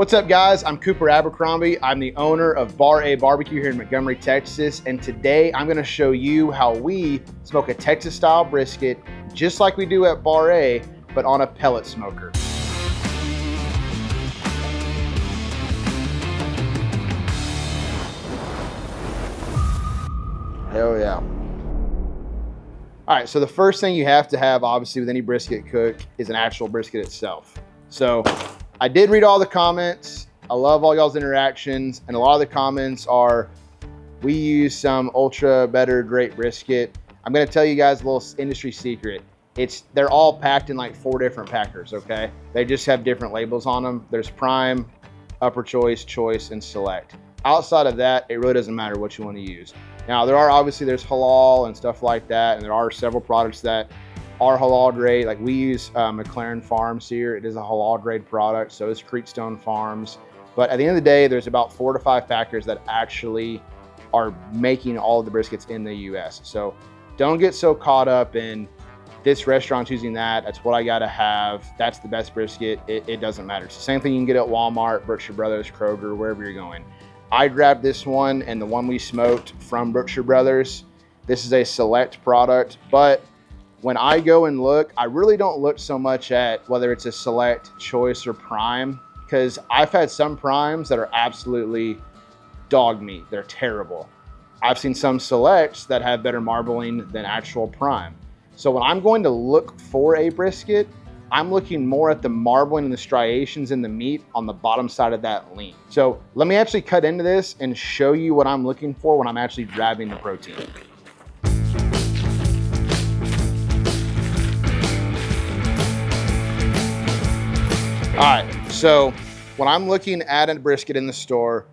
What's up, guys? I'm Cooper Abercrombie. I'm the owner of Bar-A-BBQ here in Montgomery, Texas. And today I'm gonna show you how we smoke a Texas style brisket, just like we do at Bar-A, but on a pellet smoker. Hell yeah. All right, so the first thing you have to have, obviously, with any brisket cook is an actual brisket itself. So I did read all the comments. I love all y'all's interactions, and a lot of the comments are, we use some ultra better great brisket. I'm gonna tell you guys a little industry secret. They're all packed in like 4 different packers, okay? They just have different labels on them. There's prime, upper choice, choice, and select. Outside of that, it really doesn't matter what you want to use. Now, there's halal and stuff like that, and there are several products that are halal grade. Like we use McLaren Farms here. It is a halal grade product, so is Creekstone Farms. But at the end of the day, there's about 4 to 5 packers that actually are making all of the briskets in the US. So don't get so caught up in this restaurant's using that. That's what I gotta have. That's the best brisket. It doesn't matter. It's the same thing you can get at Walmart, Berkshire Brothers, Kroger, wherever you're going. I grabbed this one and the one we smoked from Berkshire Brothers. This is a select product, but when I go and look, I really don't look so much at whether it's a select, choice, or prime, because I've had some primes that are absolutely dog meat. They're terrible. I've seen some selects that have better marbling than actual prime. So when I'm going to look for a brisket, I'm looking more at the marbling and the striations in the meat on the bottom side of that lean. So let me actually cut into this and show you what I'm looking for when I'm actually grabbing the protein. All right, so when I'm looking at a brisket in the store,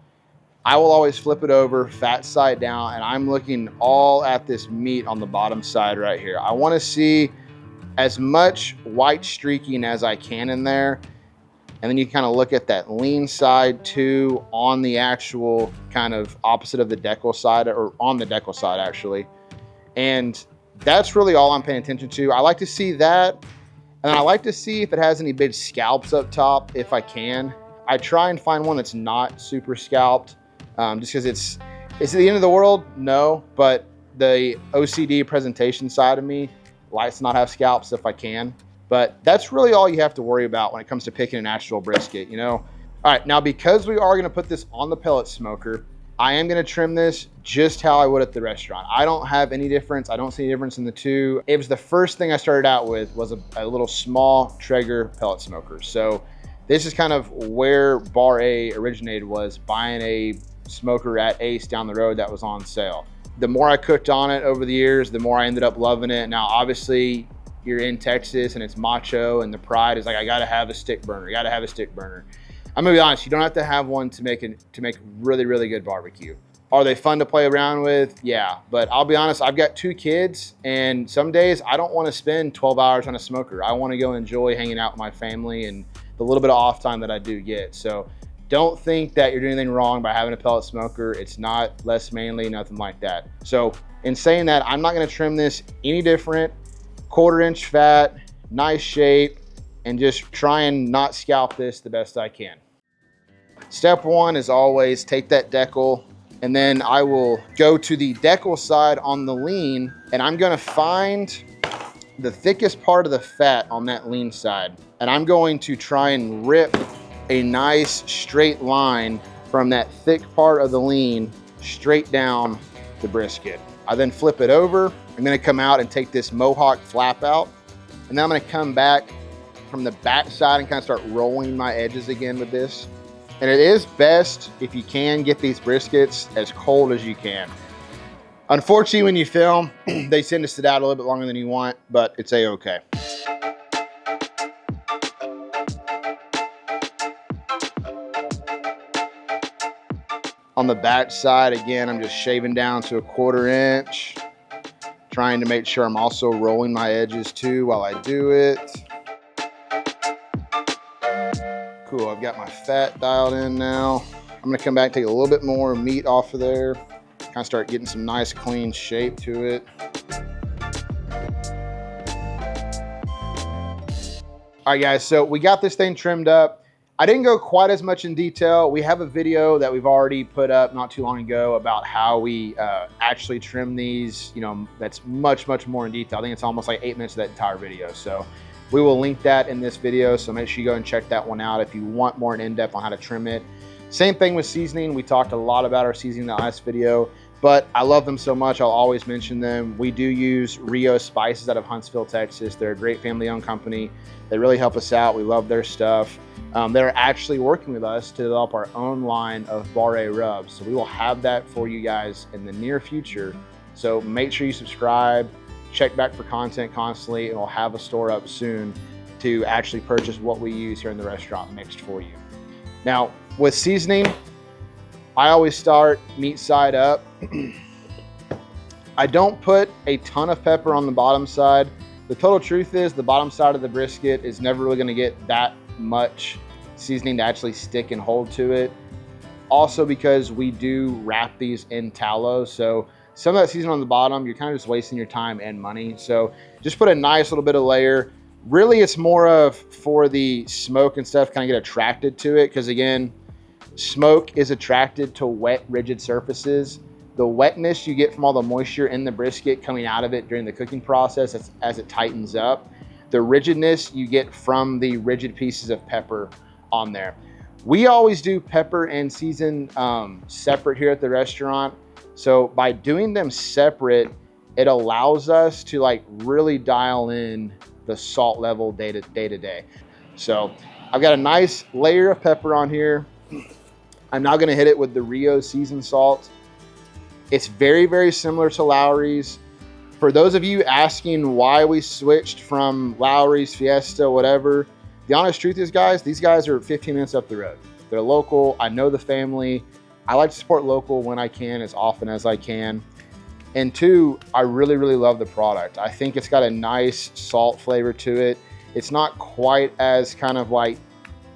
I will always flip it over, fat side down, and I'm looking all at this meat on the bottom side right here. I wanna see as much white streaking as I can in there. And then you kind of look at that lean side too on the actual kind of opposite of the decal side, or on the decal side actually. And that's really all I'm paying attention to. I like to see that. And I like to see if it has any big scalps up top, if I can. I try and find one that's not super scalped, just because it's the end of the world, no, but the OCD presentation side of me likes to not have scalps if I can. But that's really all you have to worry about when it comes to picking an actual brisket, you know? All right, now because we are gonna put this on the pellet smoker, I am gonna trim this just how I would at the restaurant. I don't have any difference. I don't see any difference in the two. It was the first thing I started out with was a little small Traeger pellet smoker. So this is kind of where Bar-A originated, was buying a smoker at Ace down the road that was on sale. The more I cooked on it over the years, the more I ended up loving it. Now, obviously, you're in Texas and it's macho, and the pride is like, I gotta have a stick burner, gotta have a stick burner. I'm gonna be honest, you don't have to have one to make really, really good barbecue. Are they fun to play around with? Yeah, but I'll be honest, I've got 2 kids, and some days I don't wanna spend 12 hours on a smoker. I wanna go enjoy hanging out with my family and the little bit of off time that I do get. So don't think that you're doing anything wrong by having a pellet smoker. It's not less manly, nothing like that. So in saying that, I'm not gonna trim this any different. 1/4 inch fat, nice shape, and just try and not scalp this the best I can. Step 1 is always take that decal, and then I will go to the decal side on the lean, and I'm gonna find the thickest part of the fat on that lean side. And I'm going to try and rip a nice straight line from that thick part of the lean straight down the brisket. I then flip it over. I'm gonna come out and take this Mohawk flap out, and then I'm gonna come back from the back side and kind of start rolling my edges again with this. And it is best if you can get these briskets as cold as you can. Unfortunately, when you film, they tend to sit out a little bit longer than you want, but it's a-okay. On the back side, again, I'm just shaving down to a 1/4 inch, trying to make sure I'm also rolling my edges too while I do it. Cool, I've got my fat dialed in now. I'm gonna come back and take a little bit more meat off of there, kind of start getting some nice clean shape to it. All right, guys, so we got this thing trimmed up. I didn't go quite as much in detail. We have a video that we've already put up not too long ago about how we actually trim these, you know, that's much more in detail. I think it's almost like 8 minutes of that entire video. So we will link that in this video. So make sure you go and check that one out if you want more in depth on how to trim it. Same thing with seasoning. We talked a lot about our seasoning in the last video, but I love them so much, I'll always mention them. We do use Rio Spices out of Huntsville, Texas. They're a great family-owned company. They really help us out. We love their stuff. They're actually working with us to develop our own line of Bar-A rubs. So we will have that for you guys in the near future. So make sure you subscribe, check back for content constantly, and we'll have a store up soon to actually purchase what we use here in the restaurant mixed for you. Now, with seasoning, I always start meat side up. I don't put a ton of pepper on the bottom side. The total truth is the bottom side of the brisket is never really gonna get that much seasoning to actually stick and hold to it. Also because we do wrap these in tallow, so some of that seasoning on the bottom, you're kind of just wasting your time and money. So just put a nice little bit of layer. Really, it's more of for the smoke and stuff, kind of get attracted to it, because again, smoke is attracted to wet, rigid surfaces. The wetness you get from all the moisture in the brisket coming out of it during the cooking process as it tightens up. The rigidness you get from the rigid pieces of pepper on there. We always do pepper and season separate here at the restaurant. So by doing them separate, it allows us to like really dial in the salt level day to day. So I've got a nice layer of pepper on here. I'm now gonna hit it with the Rio seasoned salt. It's very similar to Lowry's. For those of you asking why we switched from Lowry's, Fiesta, whatever, the honest truth is, guys, these guys are 15 minutes up the road. They're local, I know the family. I like to support local when I can, as often as I can. And two, I really love the product. I think it's got a nice salt flavor to it. It's not quite as kind of like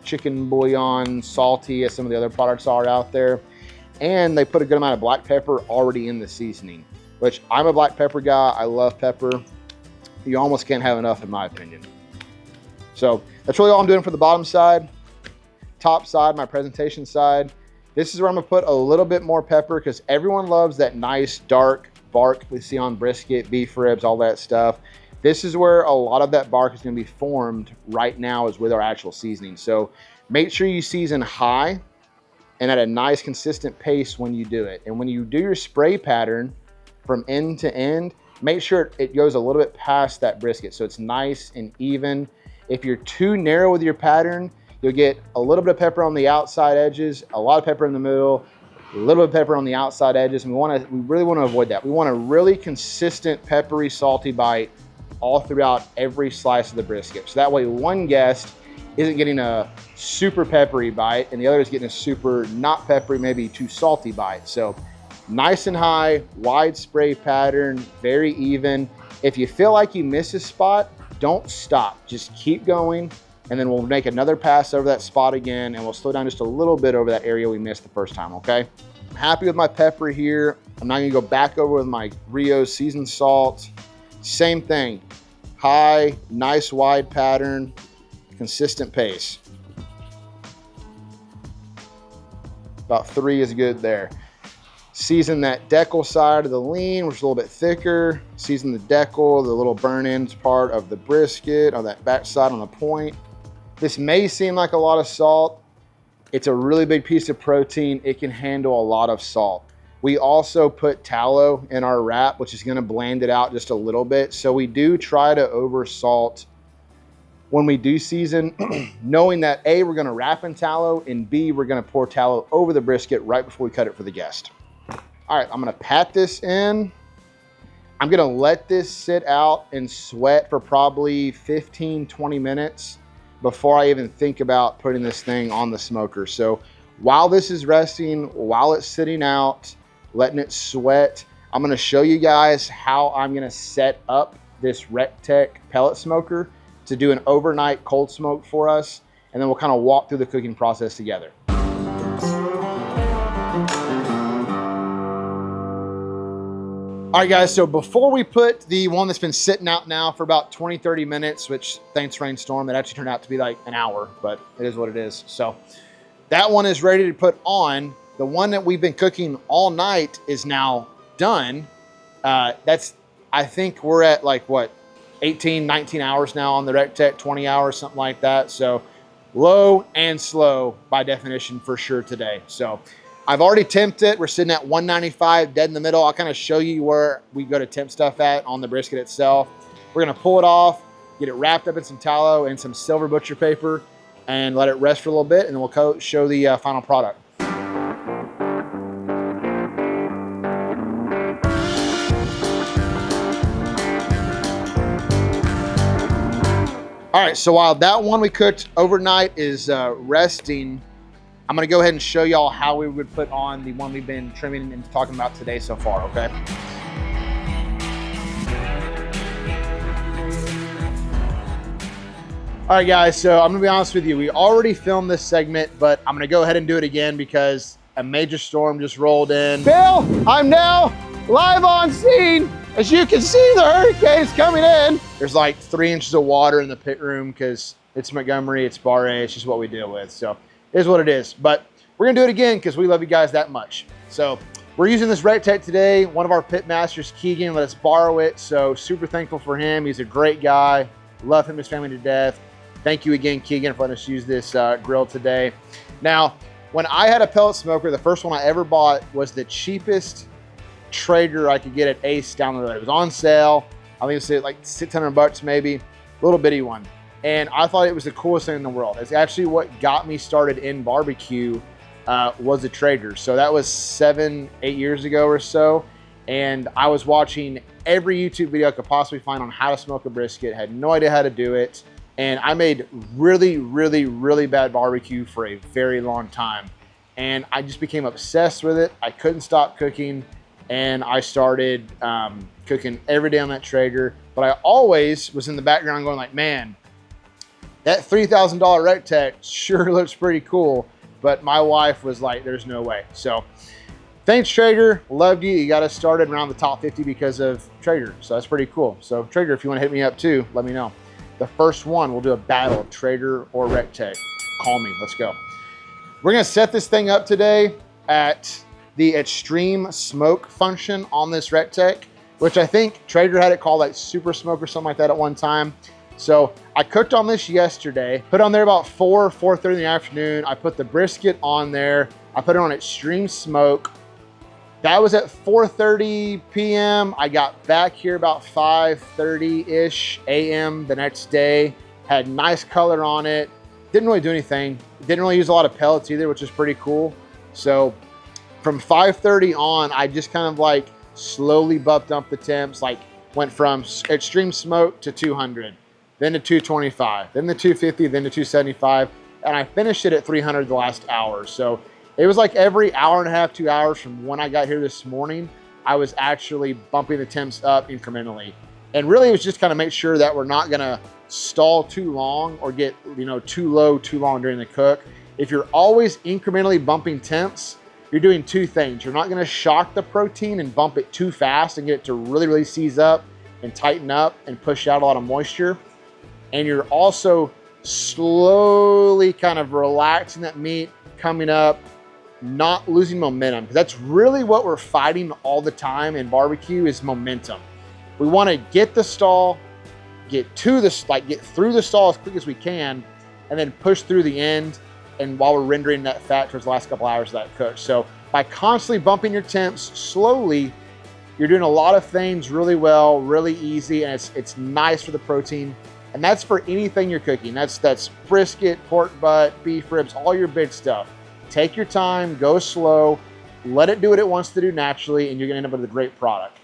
chicken bouillon salty as some of the other products are out there. And they put a good amount of black pepper already in the seasoning, which I'm a black pepper guy. I love pepper. You almost can't have enough in my opinion. So that's really all I'm doing for the bottom side. Top side, my presentation side. This is where I'm gonna put a little bit more pepper because everyone loves that nice dark bark we see on brisket, beef ribs, all that stuff. This is where a lot of that bark is gonna be formed right now, is with our actual seasoning. So make sure you season high and at a nice consistent pace when you do it. And when you do your spray pattern from end to end, make sure it goes a little bit past that brisket so it's nice and even. If you're too narrow with your pattern, you'll get a little bit of pepper on the outside edges, a lot of pepper in the middle, a little bit of pepper on the outside edges. And we really want to avoid that. We want a really consistent peppery, salty bite all throughout every slice of the brisket. So that way one guest isn't getting a super peppery bite and the other is getting a super not peppery, maybe too salty bite. So nice and high, wide spray pattern, very even. If you feel like you miss a spot, don't stop, just keep going. And then we'll make another pass over that spot again and we'll slow down just a little bit over that area we missed the first time, okay? I'm happy with my pepper here. I'm now gonna go back over with my Rio seasoned salt. Same thing, high, nice wide pattern, consistent pace. About 3 is good there. Season that decal side of the lean, which is a little bit thicker. Season the decal, the little burn-ins part of the brisket, on that back side on the point. This may seem like a lot of salt. It's a really big piece of protein. It can handle a lot of salt. We also put tallow in our wrap, which is gonna blend it out just a little bit. So we do try to over salt when we do season, knowing that A, we're gonna wrap in tallow, and B, we're gonna pour tallow over the brisket right before we cut it for the guest. All right, I'm gonna pat this in. I'm gonna let this sit out and sweat for probably 15, 20 minutes before I even think about putting this thing on the smoker. So while this is resting, while it's sitting out, letting it sweat, I'm gonna show you guys how I'm gonna set up this RecTech pellet smoker to do an overnight cold smoke for us, and then we'll kind of walk through the cooking process together. All right, guys, so before we put the one that's been sitting out now for about 20, 30 minutes, which thanks rainstorm, it actually turned out to be like an hour, but it is what it is. So that one is ready to put on. The one that we've been cooking all night is now done. I think we're at like what, 18, 19 hours now on the RecTech, 20 hours, something like that. So low and slow by definition for sure today. So I've already temped it. We're sitting at 195 dead in the middle. I'll kind of show you where we go to temp stuff at on the brisket itself. We're gonna pull it off, get it wrapped up in some tallow and some silver butcher paper and let it rest for a little bit, and then we'll show the final product. All right, so while that one we cooked overnight is resting, I'm gonna go ahead and show y'all how we would put on the one we've been trimming and talking about today so far, okay? All right, guys, so I'm gonna be honest with you. We already filmed this segment, but I'm gonna go ahead and do it again because a major storm just rolled in. Bill, I'm now live on scene. As you can see, the hurricane's coming in. There's like 3 inches of water in the pit room because it's Montgomery, it's Bar-A, it's just what we deal with. So it is what it is. But we're gonna do it again because we love you guys that much. So we're using this RecTech today. One of our pit masters, Keegan, let us borrow it. So super thankful for him. He's a great guy. Love him and his family to death. Thank you again, Keegan, for letting us use this grill today. Now, when I had a pellet smoker, the first one I ever bought was the cheapest Traeger I could get at Ace down the road. It was on sale. I think it was like 600 bucks maybe, little bitty one. And I thought it was the coolest thing in the world. It's actually what got me started in barbecue was a Traeger. So that was 7, 8 years ago or so. And I was watching every YouTube video I could possibly find on how to smoke a brisket, had no idea how to do it. And I made really, really, really bad barbecue for a very long time. And I just became obsessed with it. I couldn't stop cooking. And I started cooking every day on that Traeger. But I always was in the background going like, man, that $3,000 RecTech sure looks pretty cool. But my wife was like, there's no way. So thanks, Traeger. Loved you. You got us started around the top 50 because of Traeger. So that's pretty cool. So Traeger, if you want to hit me up too, let me know. The first one, we'll do a battle of Traeger or RecTech. Call me. Let's go. We're going to set this thing up today at the extreme smoke function on this RecTech, which I think Traeger had it called like super smoke or something like that at one time. So I cooked on this yesterday, put on there about 4:30 in the afternoon. I put the brisket on there. I put it on extreme smoke. That was at 4:30 p.m. I got back here about 5:30-ish a.m. the next day. Had nice color on it. Didn't really do anything. Didn't really use a lot of pellets either, which is pretty cool. So from 5:30 on, I just kind of like slowly bumped up the temps, like went from extreme smoke to 200, then to 225, then to 250, then to 275, and I finished it at 300 the last hour. So it was like every hour and a half, 2 hours from when I got here this morning, I was actually bumping the temps up incrementally. And really it was just kind of make sure that we're not gonna stall too long or get too low too long during the cook. If you're always incrementally bumping temps, you're doing two things. You're not gonna shock the protein and bump it too fast and get it to really, really seize up and tighten up and push out a lot of moisture. And you're also slowly kind of relaxing that meat, coming up, not losing momentum. Because that's really what we're fighting all the time in barbecue is momentum. We want to get the stall, get through the stall as quick as we can, and then push through the end. And while we're rendering that fat towards the last couple hours of that cook. So by constantly bumping your temps slowly, you're doing a lot of things really well, really easy, and it's nice for the protein. And that's for anything you're cooking. That's brisket, pork butt, beef ribs, all your big stuff. Take your time, go slow, let it do what it wants to do naturally, and you're gonna end up with a great product.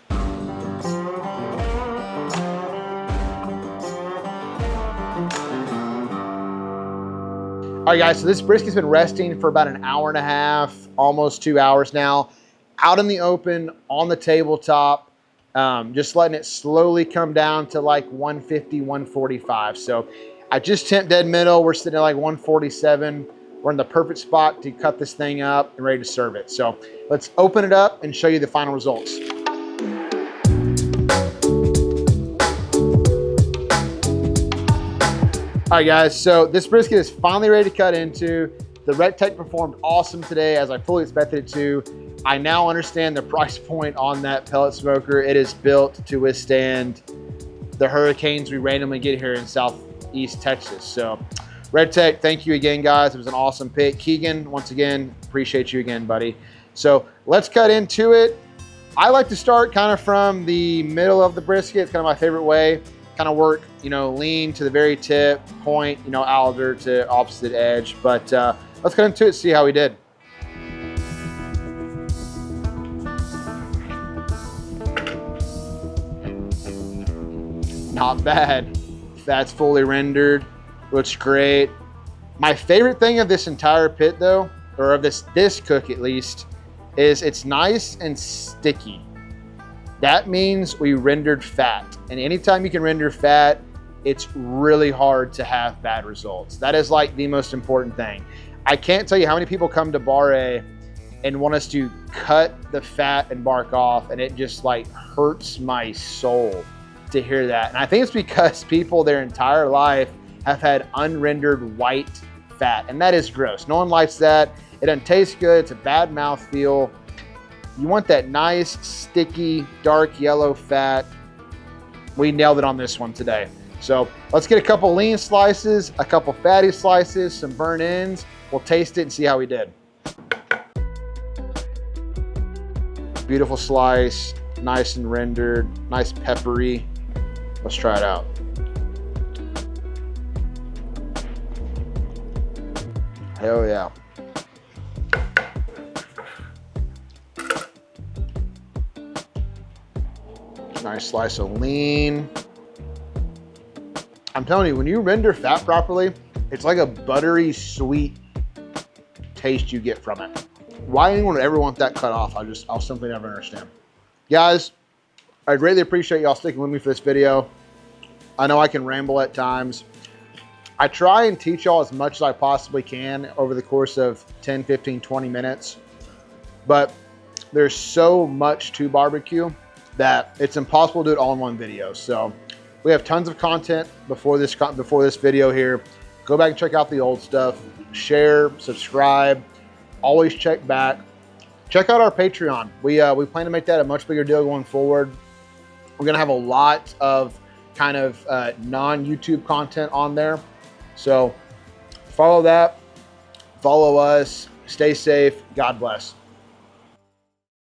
All right, guys, so this brisket's been resting for about an hour and a half, almost 2 hours now, out in the open, on the tabletop, just letting it slowly come down to like 150, 145. So I just temped dead middle. We're sitting at like 147. We're in the perfect spot to cut this thing up and ready to serve it. So let's open it up and show you the final results. All right, guys, so this brisket is finally ready to cut into. The RecTech performed awesome today, as I fully expected it to. I now understand the price point on that pellet smoker. It is built to withstand the hurricanes we randomly get here in Southeast Texas. So RecTech, thank you again, guys. It was an awesome pick. Keegan, once again, appreciate you again, buddy. So let's cut into it. I like to start kind of from the middle of the brisket. It's kind of my favorite way. Kind of work, you know, lean to the very tip, point, you know, outer to opposite edge. But let's get into it, see how we did. Not bad. Fat's fully rendered, looks great. My favorite thing of this entire pit though, or of this cook at least, is it's nice and sticky. That means we rendered fat. And anytime you can render fat, it's really hard to have bad results. That is like the most important thing. I can't tell you how many people come to Bar-A and want us to cut the fat and bark off, and it just like hurts my soul to hear that. And I think it's because people their entire life have had unrendered white fat, and that is gross. No one likes that. It doesn't taste good. It's a bad mouthfeel. You want that nice, sticky, dark yellow fat. We nailed it on this one today. So let's get a couple lean slices, a couple fatty slices, some burnt ends. We'll taste it and see how we did. Beautiful slice, nice and rendered, nice peppery. Let's try it out. Hell yeah. Nice slice of lean. I'm telling you, when you render fat properly, it's like a buttery, sweet taste you get from it. Why anyone would ever want that cut off, I'll simply never understand. Guys, I greatly appreciate y'all sticking with me for this video. I know I can ramble at times. I try and teach y'all as much as I possibly can over the course of 10, 15, 20 minutes. But there's so much to barbecue that it's impossible to do it all in one video. So we have tons of content before this video here. Go back and check out the old stuff. Share, subscribe, always check back. Check out our Patreon. We plan to make that a much bigger deal going forward. We're gonna have a lot of kind of non-YouTube content on there. So follow that, follow us, stay safe, God bless.